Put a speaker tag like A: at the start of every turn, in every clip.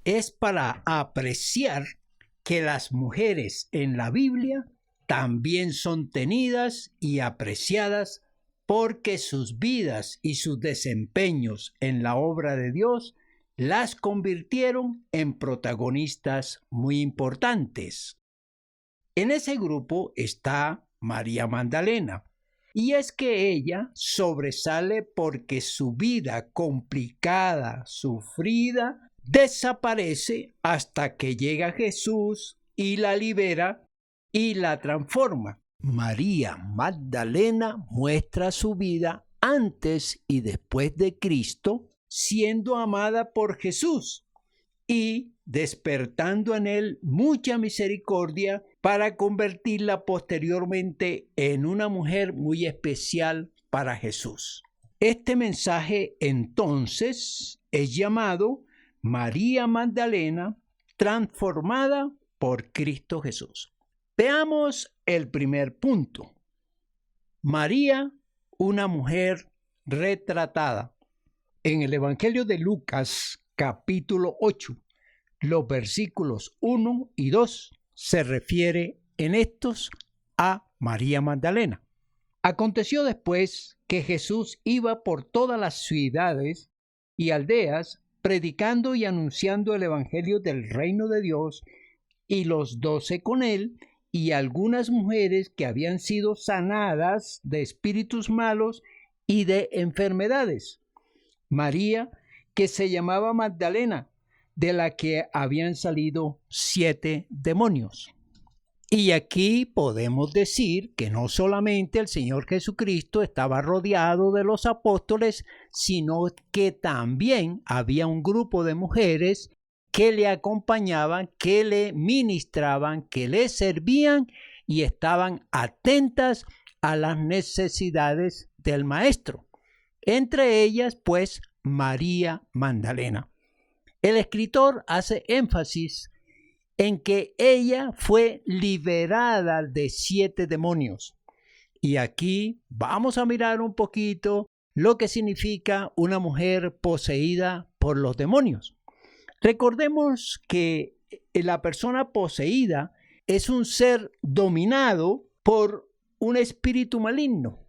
A: es para apreciar que las mujeres en la Biblia también son tenidas y apreciadas porque sus vidas y sus desempeños en la obra de Dios las convirtieron en protagonistas muy importantes. En ese grupo está María Magdalena, y es que ella sobresale porque su vida complicada, sufrida, desaparece hasta que llega Jesús y la libera y la transforma. María Magdalena muestra su vida antes y después de Cristo, siendo amada por Jesús y despertando en él mucha misericordia para convertirla posteriormente en una mujer muy especial para Jesús. Este mensaje entonces es llamado María Magdalena transformada por Cristo Jesús. Veamos el primer punto. María, una mujer retratada. En el Evangelio de Lucas, capítulo 8, los versículos 1 y 2 se refiere en estos a María Magdalena. Aconteció después que Jesús iba por todas las ciudades y aldeas predicando y anunciando el evangelio del reino de Dios, y los 12 con él, y algunas mujeres que habían sido sanadas de espíritus malos y de enfermedades. María, que se llamaba Magdalena, de la que habían salido 7 demonios. Y aquí podemos decir que no solamente el Señor Jesucristo estaba rodeado de los apóstoles, sino que también había un grupo de mujeres que le acompañaban, que le ministraban, que le servían y estaban atentas a las necesidades del Maestro. Entre ellas, pues, María Magdalena. El escritor hace énfasis en que ella fue liberada de 7 demonios. Y aquí vamos a mirar un poquito lo que significa una mujer poseída por los demonios. Recordemos que la persona poseída es un ser dominado por un espíritu maligno.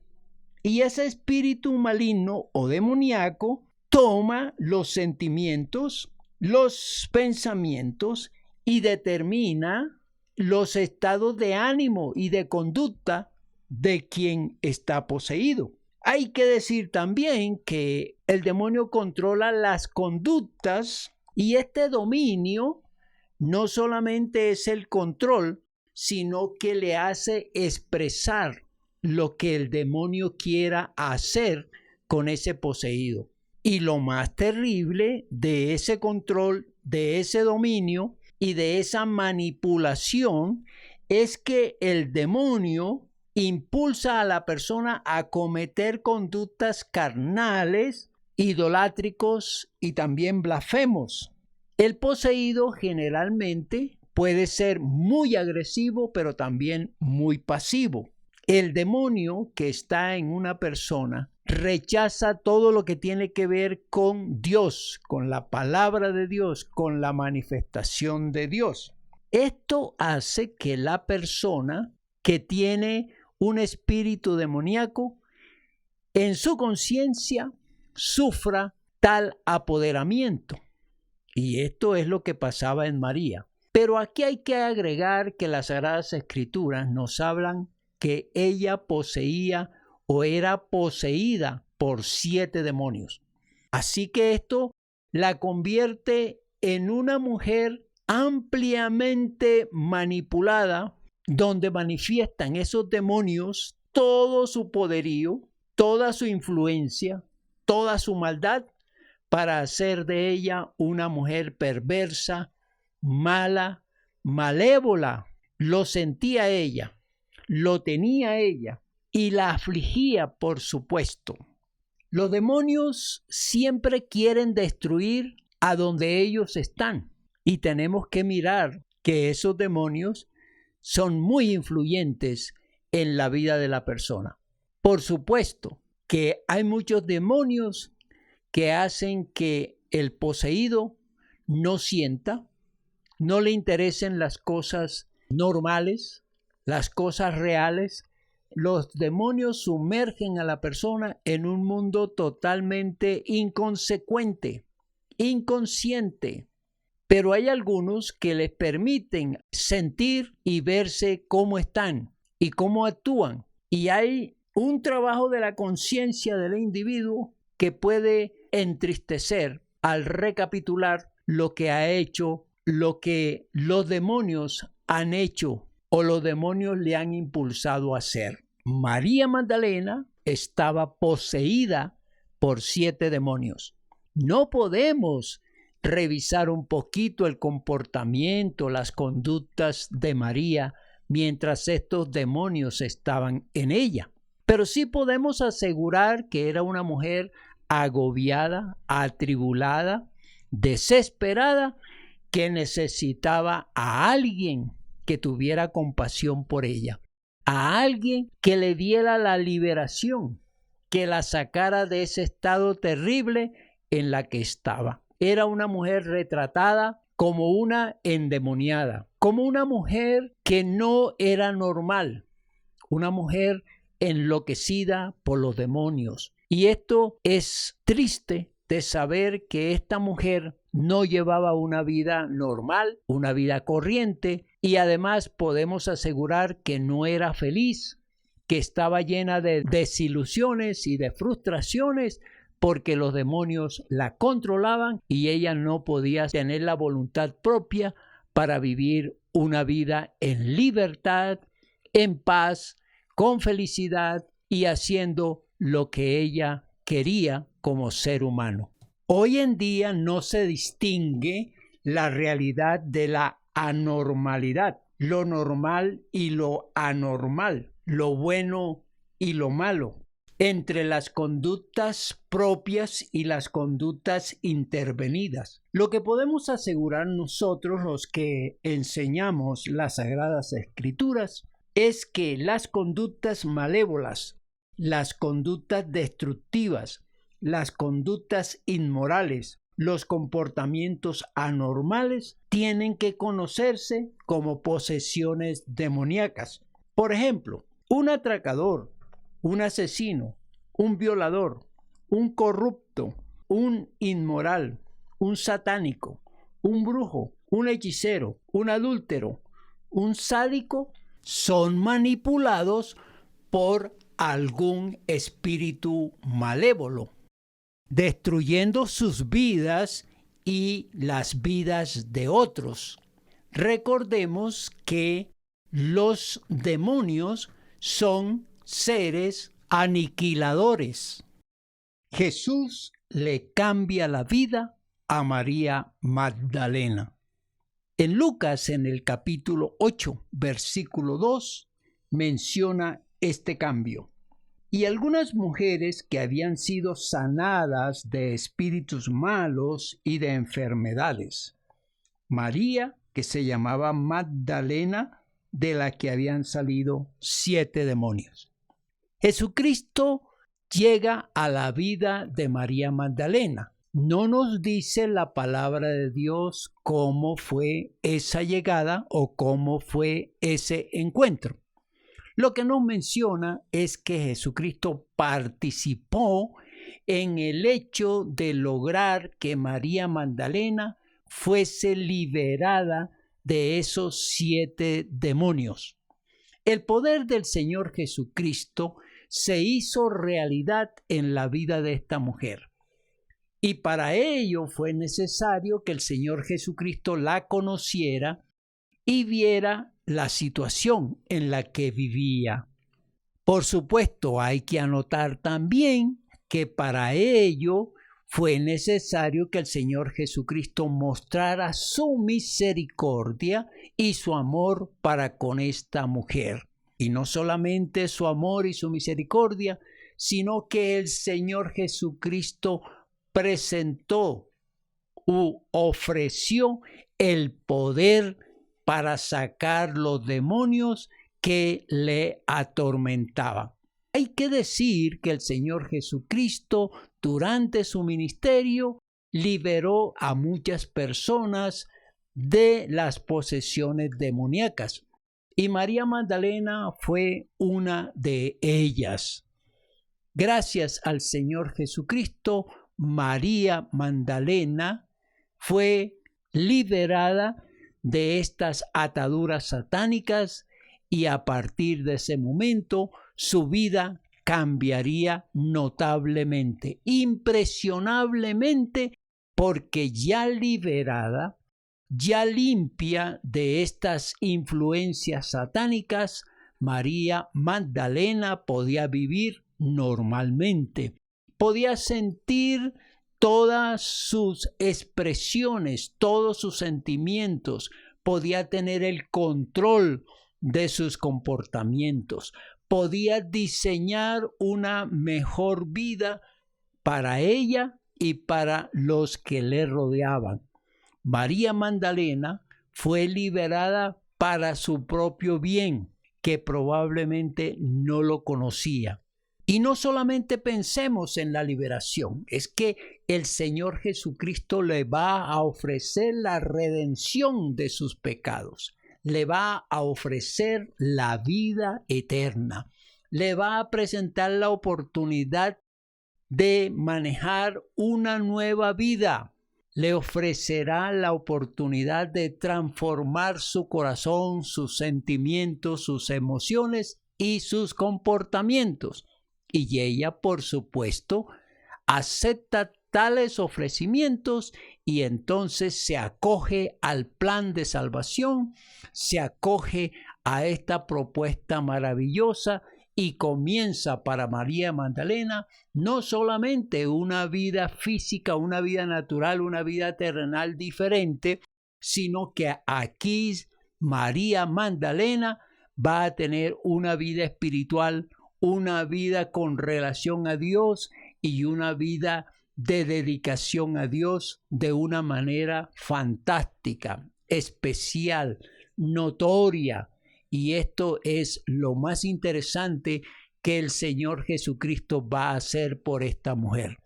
A: Y ese espíritu maligno o demoníaco toma los sentimientos, los pensamientos y determina los estados de ánimo y de conducta de quien está poseído. Hay que decir también que el demonio controla las conductas, y este dominio no solamente es el control, sino que le hace expresar lo que el demonio quiera hacer con ese poseído. Y lo más terrible de ese control, de ese dominio y de esa manipulación es que el demonio impulsa a la persona a cometer conductas carnales, idolátricos y también blasfemos. El poseído generalmente puede ser muy agresivo, pero también muy pasivo. El demonio que está en una persona rechaza todo lo que tiene que ver con Dios, con la palabra de Dios, con la manifestación de Dios. Esto hace que la persona que tiene un espíritu demoníaco en su conciencia sufra tal apoderamiento. Y esto es lo que pasaba en María. Pero aquí hay que agregar que las Sagradas Escrituras nos hablan que ella poseía o era poseída por 7 demonios. Así que esto la convierte en una mujer ampliamente manipulada, donde manifiestan esos demonios todo su poderío, toda su influencia, toda su maldad, para hacer de ella una mujer perversa, mala, malévola. Lo sentía ella, lo tenía ella y la afligía, por supuesto. Los demonios siempre quieren destruir a donde ellos están, y tenemos que mirar que esos demonios son muy influyentes en la vida de la persona. Por supuesto que hay muchos demonios que hacen que el poseído no sienta, no le interesen las cosas normales, las cosas reales. Los demonios sumergen a la persona en un mundo totalmente inconsecuente, inconsciente. Pero hay algunos que les permiten sentir y verse cómo están y cómo actúan. Y hay un trabajo de la conciencia del individuo que puede entristecer al recapitular lo que ha hecho, lo que los demonios han hecho o los demonios le han impulsado a hacer. María Magdalena estaba poseída por 7 demonios. No podemos revisar un poquito el comportamiento, las conductas de María mientras estos demonios estaban en ella. Pero sí podemos asegurar que era una mujer agobiada, atribulada, desesperada, que necesitaba a alguien que tuviera compasión por ella, a alguien que le diera la liberación, que la sacara de ese estado terrible en la que estaba. Era una mujer retratada como una endemoniada, como una mujer que no era normal, una mujer enloquecida por los demonios. Y esto es triste de saber que esta mujer no llevaba una vida normal, una vida corriente, y además podemos asegurar que no era feliz, que estaba llena de desilusiones y de frustraciones porque los demonios la controlaban y ella no podía tener la voluntad propia para vivir una vida en libertad, en paz, con felicidad y haciendo lo que ella quería como ser humano. Hoy en día no se distingue la realidad de la anormalidad, lo normal y lo anormal, lo bueno y lo malo, entre las conductas propias y las conductas intervenidas. Lo que podemos asegurar nosotros, los que enseñamos las Sagradas Escrituras, es que las conductas malévolas, las conductas destructivas, las conductas inmorales, los comportamientos anormales tienen que conocerse como posesiones demoníacas. Por ejemplo, un atracador, un asesino, un violador, un corrupto, un inmoral, un satánico, un brujo, un hechicero, un adúltero, un sádico, son manipulados por algún espíritu malévolo, destruyendo sus vidas y las vidas de otros. Recordemos que los demonios son seres aniquiladores. Jesús le cambia la vida a María Magdalena. En Lucas, en el capítulo 8, versículo 2, menciona este cambio. Y algunas mujeres que habían sido sanadas de espíritus malos y de enfermedades. María, que se llamaba Magdalena, de la que habían salido 7 demonios. Jesucristo llega a la vida de María Magdalena. No nos dice la palabra de Dios cómo fue esa llegada o cómo fue ese encuentro. Lo que nos menciona es que Jesucristo participó en el hecho de lograr que María Magdalena fuese liberada de esos 7 demonios. El poder del Señor Jesucristo se hizo realidad en la vida de esta mujer. Y para ello fue necesario que el Señor Jesucristo la conociera y viera la situación en la que vivía. Por supuesto, hay que anotar también que para ello fue necesario que el Señor Jesucristo mostrara su misericordia y su amor para con esta mujer. Y no solamente su amor y su misericordia, sino que el Señor Jesucristo presentó u ofreció el poder para sacar los demonios que le atormentaban. Hay que decir que el Señor Jesucristo, durante su ministerio, liberó a muchas personas de las posesiones demoníacas. Y María Magdalena fue una de ellas. Gracias al Señor Jesucristo, María Magdalena fue liberada de estas ataduras satánicas y a partir de ese momento su vida cambiaría notablemente, impresionablemente, porque ya liberada, ya limpia de estas influencias satánicas, María Magdalena podía vivir normalmente, podía sentir todas sus expresiones, todos sus sentimientos, podía tener el control de sus comportamientos, podía diseñar una mejor vida para ella y para los que le rodeaban. María Magdalena fue liberada para su propio bien, que probablemente no lo conocía. Y no solamente pensemos en la liberación, es que el Señor Jesucristo le va a ofrecer la redención de sus pecados, le va a ofrecer la vida eterna, le va a presentar la oportunidad de manejar una nueva vida, le ofrecerá la oportunidad de transformar su corazón, sus sentimientos, sus emociones y sus comportamientos. Y ella, por supuesto, acepta tales ofrecimientos y entonces se acoge al plan de salvación, se acoge a esta propuesta maravillosa y comienza para María Magdalena no solamente una vida física, una vida natural, una vida terrenal diferente, sino que aquí María Magdalena va a tener una vida espiritual, una vida con relación a Dios y una vida de dedicación a Dios de una manera fantástica, especial, notoria. Y esto es lo más interesante que el Señor Jesucristo va a hacer por esta mujer.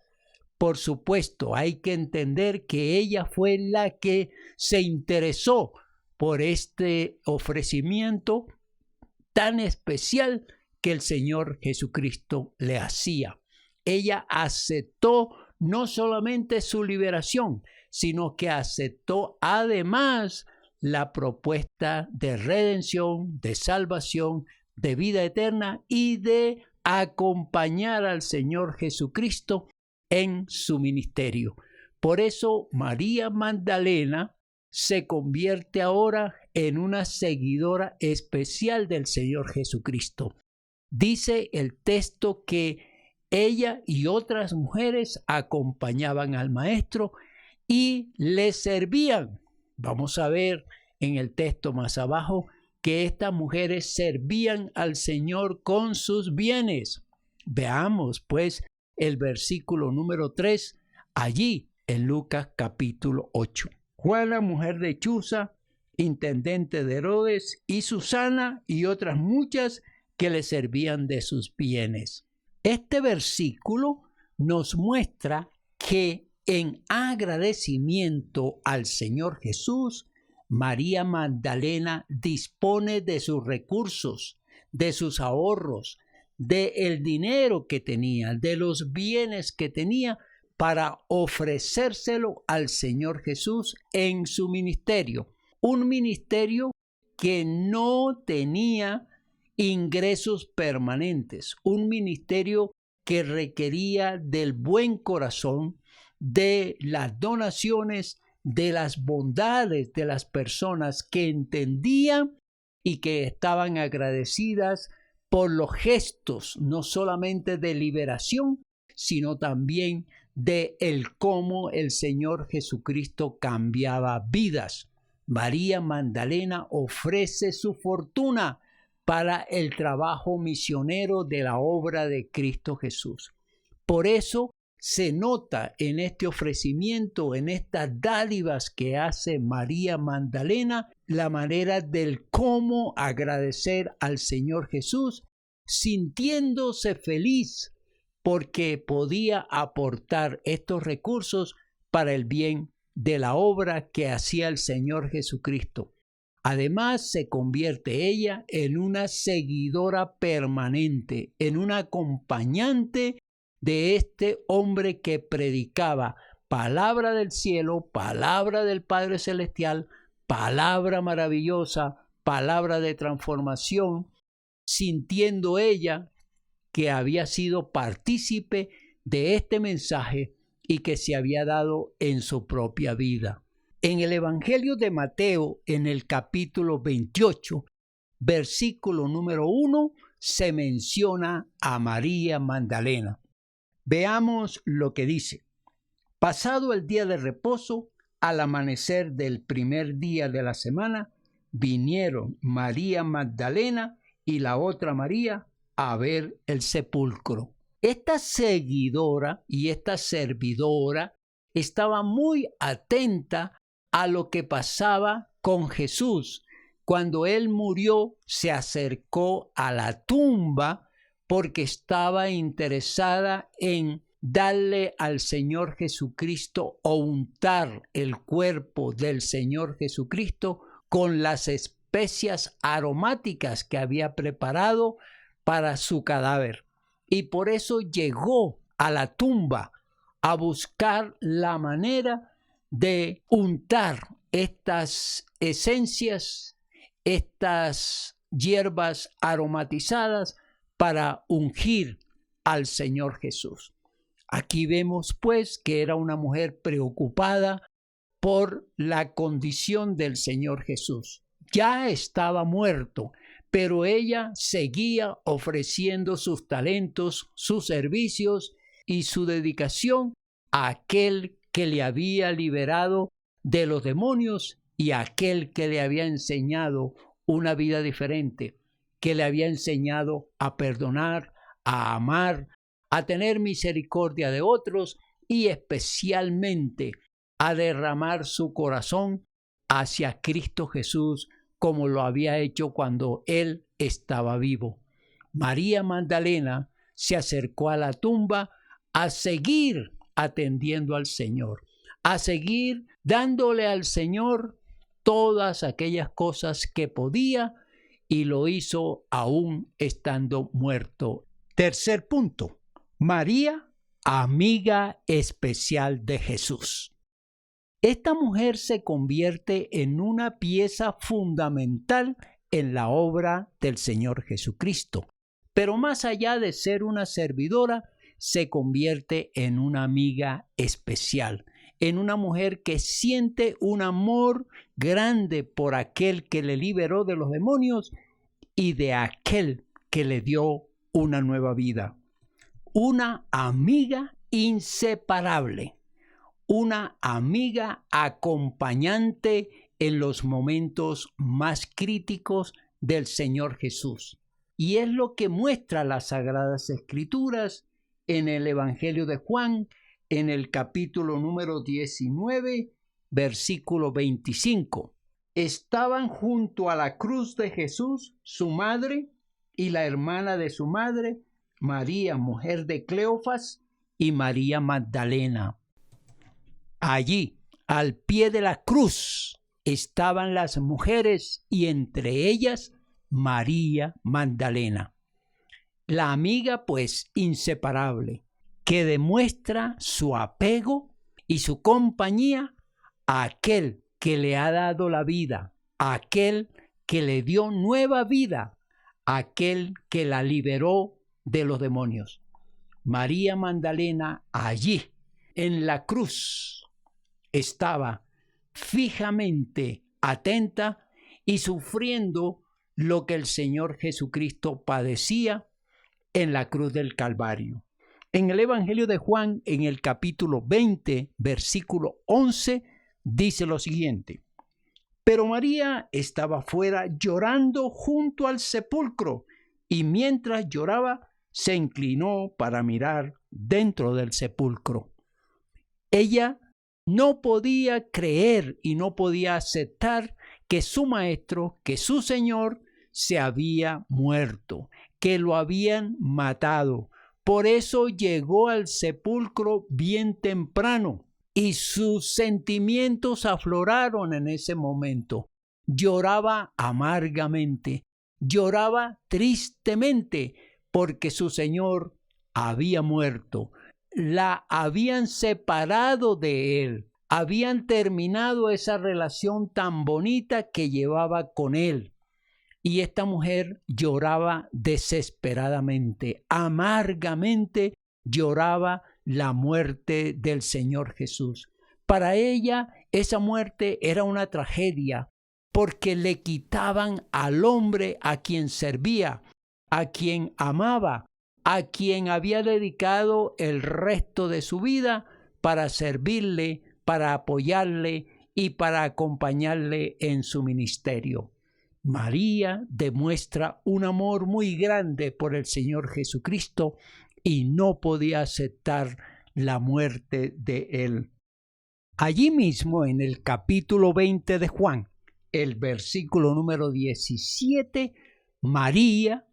A: Por supuesto, hay que entender que ella fue la que se interesó por este ofrecimiento tan especial que el Señor Jesucristo le hacía. Ella aceptó no solamente su liberación, sino que aceptó además la propuesta de redención, de salvación, de vida eterna y de acompañar al Señor Jesucristo en su ministerio. Por eso María Magdalena se convierte ahora en una seguidora especial del Señor Jesucristo. Dice el texto que ella y otras mujeres acompañaban al Maestro y le servían. Vamos a ver en el texto más abajo que estas mujeres servían al Señor con sus bienes. Veamos pues el versículo número 3 allí en Lucas capítulo 8. Juana, mujer de Chuza, intendente de Herodes, y Susana y otras muchas que le servían de sus bienes. Este versículo nos muestra que en agradecimiento al Señor Jesús, María Magdalena dispone de sus recursos, de sus ahorros, del dinero que tenía, de los bienes que tenía para ofrecérselo al Señor Jesús en su ministerio. Un ministerio que no tenía ingresos permanentes, un ministerio que requería del buen corazón, de las donaciones, de las bondades de las personas que entendían y que estaban agradecidas por los gestos, no solamente de liberación, sino también de el cómo el Señor Jesucristo cambiaba vidas. María Magdalena ofrece su fortuna para el trabajo misionero de la obra de Cristo Jesús. Por eso se nota en este ofrecimiento, en estas dádivas que hace María Magdalena, la manera del cómo agradecer al Señor Jesús, sintiéndose feliz porque podía aportar estos recursos para el bien de la obra que hacía el Señor Jesucristo. Además, se convierte ella en una seguidora permanente, en una acompañante de este hombre que predicaba palabra del cielo, palabra del Padre Celestial, palabra maravillosa, palabra de transformación, sintiendo ella que había sido partícipe de este mensaje y que se había dado en su propia vida. En el Evangelio de Mateo, en el capítulo 28, versículo número 1, se menciona a María Magdalena. Veamos lo que dice. Pasado el día de reposo, al amanecer del primer día de la semana, vinieron María Magdalena y la otra María a ver el sepulcro. Esta seguidora y esta servidora estaba muy atenta a lo que pasaba con Jesús. Cuando él murió, se acercó a la tumba porque estaba interesada en darle al Señor Jesucristo o untar el cuerpo del Señor Jesucristo con las especias aromáticas que había preparado para su cadáver. Y por eso llegó a la tumba a buscar la manera de untar estas esencias, estas hierbas aromatizadas para ungir al Señor Jesús. Aquí vemos pues que era una mujer preocupada por la condición del Señor Jesús. Ya estaba muerto, pero ella seguía ofreciendo sus talentos, sus servicios y su dedicación a aquel que le había liberado de los demonios y a aquel que le había enseñado una vida diferente, que le había enseñado a perdonar, a amar, a tener misericordia de otros y especialmente a derramar su corazón hacia Cristo Jesús como lo había hecho cuando él estaba vivo. María Magdalena se acercó a la tumba a seguir atendiendo al Señor, a seguir dándole al Señor todas aquellas cosas que podía, y lo hizo aún estando muerto. Tercer punto, María, amiga especial de Jesús. Esta mujer se convierte en una pieza fundamental en la obra del Señor Jesucristo, pero más allá de ser una servidora, se convierte en una amiga especial, en una mujer que siente un amor grande por aquel que le liberó de los demonios y de aquel que le dio una nueva vida. Una amiga inseparable, una amiga acompañante en los momentos más críticos del Señor Jesús. Y es lo que muestra las Sagradas Escrituras en el Evangelio de Juan, en el capítulo número 19, versículo 25. Estaban junto a la cruz de Jesús su madre y la hermana de su madre, María, mujer de Cleofas, y María Magdalena. Allí, al pie de la cruz, estaban las mujeres y entre ellas María Magdalena. La amiga, pues, inseparable, que demuestra su apego y su compañía a aquel que le ha dado la vida, a aquel que le dio nueva vida, a aquel que la liberó de los demonios. María Magdalena allí, en la cruz, estaba fijamente atenta y sufriendo lo que el Señor Jesucristo padecía en la cruz del Calvario. En el Evangelio de Juan, en el capítulo 20, versículo 11, dice lo siguiente: pero María estaba fuera llorando junto al sepulcro, y mientras lloraba, se inclinó para mirar dentro del sepulcro. Ella no podía creer y no podía aceptar que su maestro, que su Señor, se había muerto, que lo habían matado. Por eso llegó al sepulcro bien temprano, y sus sentimientos afloraron en ese momento. Lloraba amargamente, lloraba tristemente porque su Señor había muerto. La habían separado de él, habían terminado esa relación tan bonita que llevaba con él. Y esta mujer lloraba desesperadamente, amargamente lloraba la muerte del Señor Jesús. Para ella esa muerte era una tragedia porque le quitaban al hombre a quien servía, a quien amaba, a quien había dedicado el resto de su vida para servirle, para apoyarle y para acompañarle en su ministerio. María demuestra un amor muy grande por el Señor Jesucristo y no podía aceptar la muerte de él. Allí mismo en el capítulo 20 de Juan, el versículo número 17, María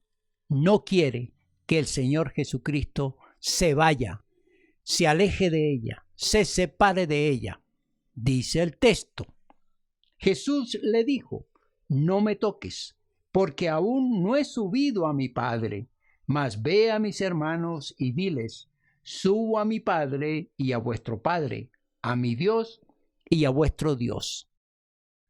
A: no quiere que el Señor Jesucristo se vaya, se aleje de ella, se separe de ella. Dice el texto: Jesús le dijo: no me toques, porque aún no he subido a mi Padre, mas ve a mis hermanos y diles: subo a mi Padre y a vuestro Padre, a mi Dios y a vuestro Dios.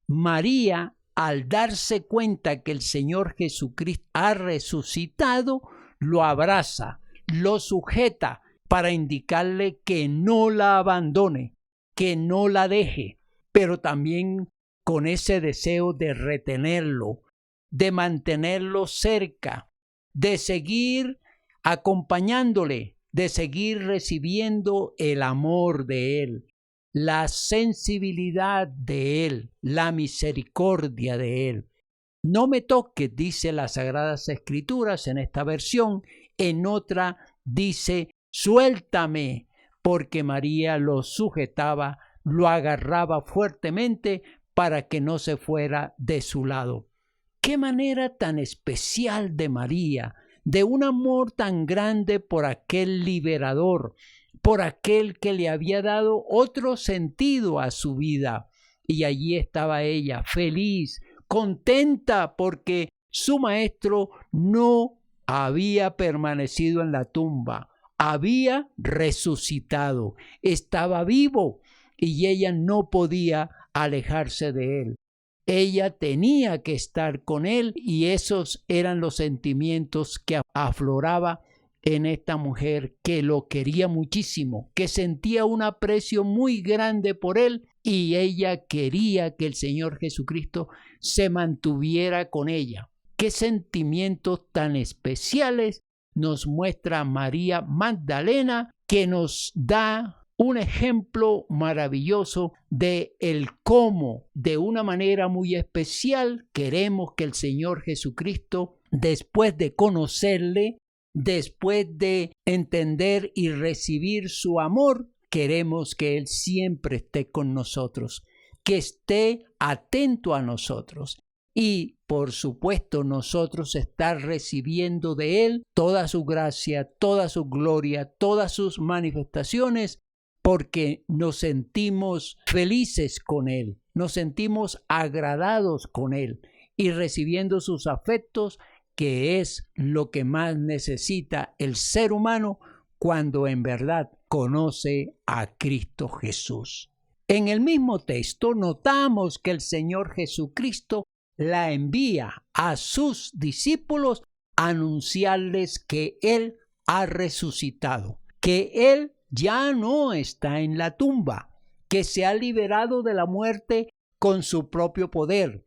A: María, al darse cuenta que el Señor Jesucristo ha resucitado, lo abraza, lo sujeta para indicarle que no la abandone, que no la deje, pero también con ese deseo de retenerlo, de mantenerlo cerca, de seguir acompañándole, de seguir recibiendo el amor de él, la sensibilidad de él, la misericordia de él. No me toques, dice las Sagradas Escrituras en esta versión. En otra dice: suéltame, porque María lo sujetaba, lo agarraba fuertemente para que no se fuera de su lado. ¡Qué manera tan especial de María, de un amor tan grande por aquel liberador, por aquel que le había dado otro sentido a su vida! Y allí estaba ella, feliz, contenta, porque su maestro no había permanecido en la tumba, había resucitado, estaba vivo y ella no podía alejarse de él. Ella tenía que estar con él y esos eran los sentimientos que afloraba en esta mujer, que lo quería muchísimo, que sentía un aprecio muy grande por él y ella quería que el Señor Jesucristo se mantuviera con ella. ¿Qué sentimientos tan especiales nos muestra María Magdalena, que nos da un ejemplo maravilloso de el cómo, de una manera muy especial, queremos que el Señor Jesucristo, después de conocerle, después de entender y recibir su amor, queremos que Él siempre esté con nosotros, que esté atento a nosotros. Y, por supuesto, nosotros estar recibiendo de Él toda su gracia, toda su gloria, todas sus manifestaciones, porque nos sentimos felices con Él, nos sentimos agradados con Él y recibiendo sus afectos, que es lo que más necesita el ser humano cuando en verdad conoce a Cristo Jesús. En el mismo texto notamos que el Señor Jesucristo la envía a sus discípulos a anunciarles que Él ha resucitado, que Él ya no está en la tumba, que se ha liberado de la muerte con su propio poder,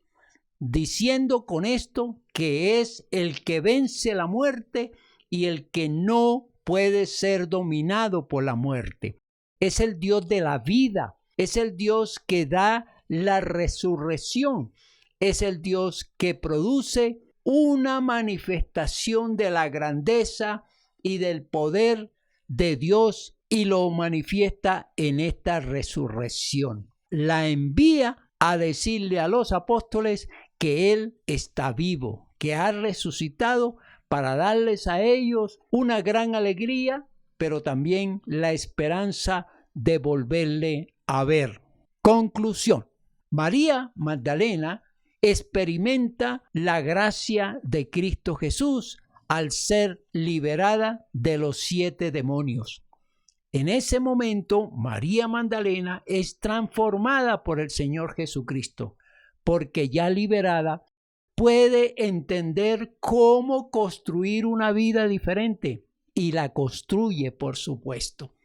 A: diciendo con esto que es el que vence la muerte y el que no puede ser dominado por la muerte. Es el Dios de la vida, es el Dios que da la resurrección, es el Dios que produce una manifestación de la grandeza y del poder de Dios y lo manifiesta en esta resurrección. La envía a decirle a los apóstoles que Él está vivo, que ha resucitado, para darles a ellos una gran alegría, pero también la esperanza de volverle a ver. Conclusión. María Magdalena experimenta la gracia de Cristo Jesús al ser liberada de los 7 demonios. En ese momento, María Magdalena es transformada por el Señor Jesucristo, porque ya liberada puede entender cómo construir una vida diferente y la construye, por supuesto.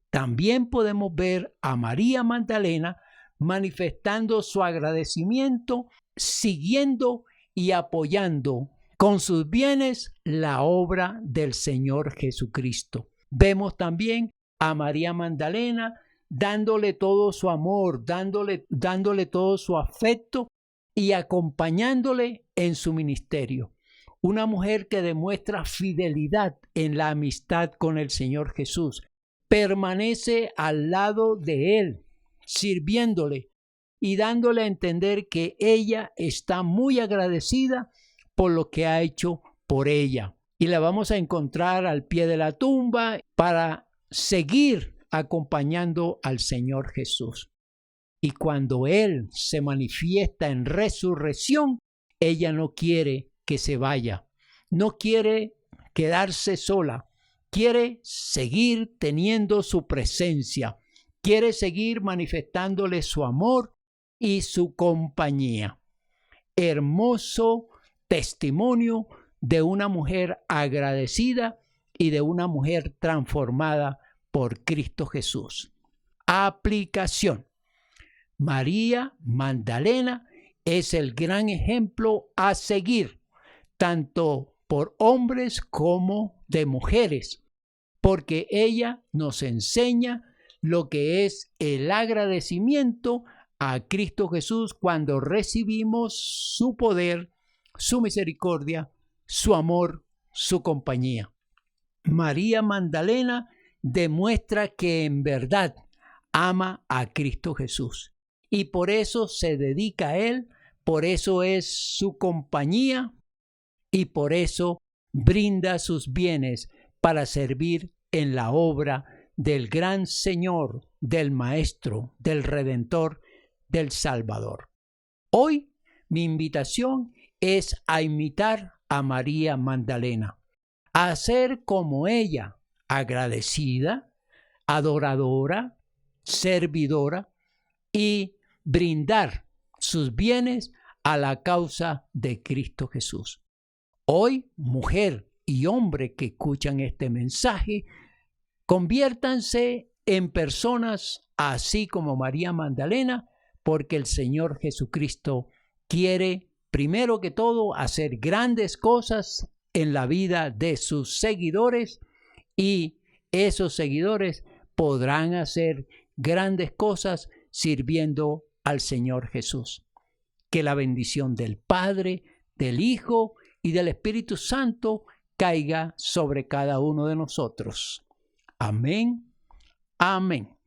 A: También podemos ver a María Magdalena manifestando su agradecimiento, siguiendo y apoyando con sus bienes la obra del Señor Jesucristo. Vemos también a María Magdalena dándole todo su amor, dándole todo su afecto y acompañándole en su ministerio. Una mujer que demuestra fidelidad en la amistad con el Señor Jesús. Permanece al lado de Él, sirviéndole y dándole a entender que ella está muy agradecida por lo que ha hecho por ella. Y la vamos a encontrar al pie de la tumba para seguir acompañando al Señor Jesús. Y cuando Él se manifiesta en resurrección, ella no quiere que se vaya, no quiere quedarse sola, quiere seguir teniendo su presencia, quiere seguir manifestándole su amor y su compañía. Hermoso testimonio de una mujer agradecida y de una mujer transformada por Cristo Jesús. Aplicación. María Magdalena es el gran ejemplo a seguir, tanto por hombres como de mujeres, porque ella nos enseña lo que es el agradecimiento a Cristo Jesús cuando recibimos su poder, su misericordia, su amor, su compañía. María Magdalena demuestra que en verdad ama a Cristo Jesús y por eso se dedica a Él, por eso es su compañía y por eso brinda sus bienes para servir en la obra del gran Señor, del Maestro, del Redentor, del Salvador. Hoy mi invitación es a imitar a María Magdalena, a ser como ella, agradecida, adoradora, servidora y brindar sus bienes a la causa de Cristo Jesús. Hoy, mujer y hombre que escuchan este mensaje, conviértanse en personas así como María Magdalena, porque el Señor Jesucristo quiere, primero que todo, hacer grandes cosas en la vida de sus seguidores y esos seguidores podrán hacer grandes cosas sirviendo al Señor Jesús. Que la bendición del Padre, del Hijo y del Espíritu Santo caiga sobre cada uno de nosotros. Amén. Amén.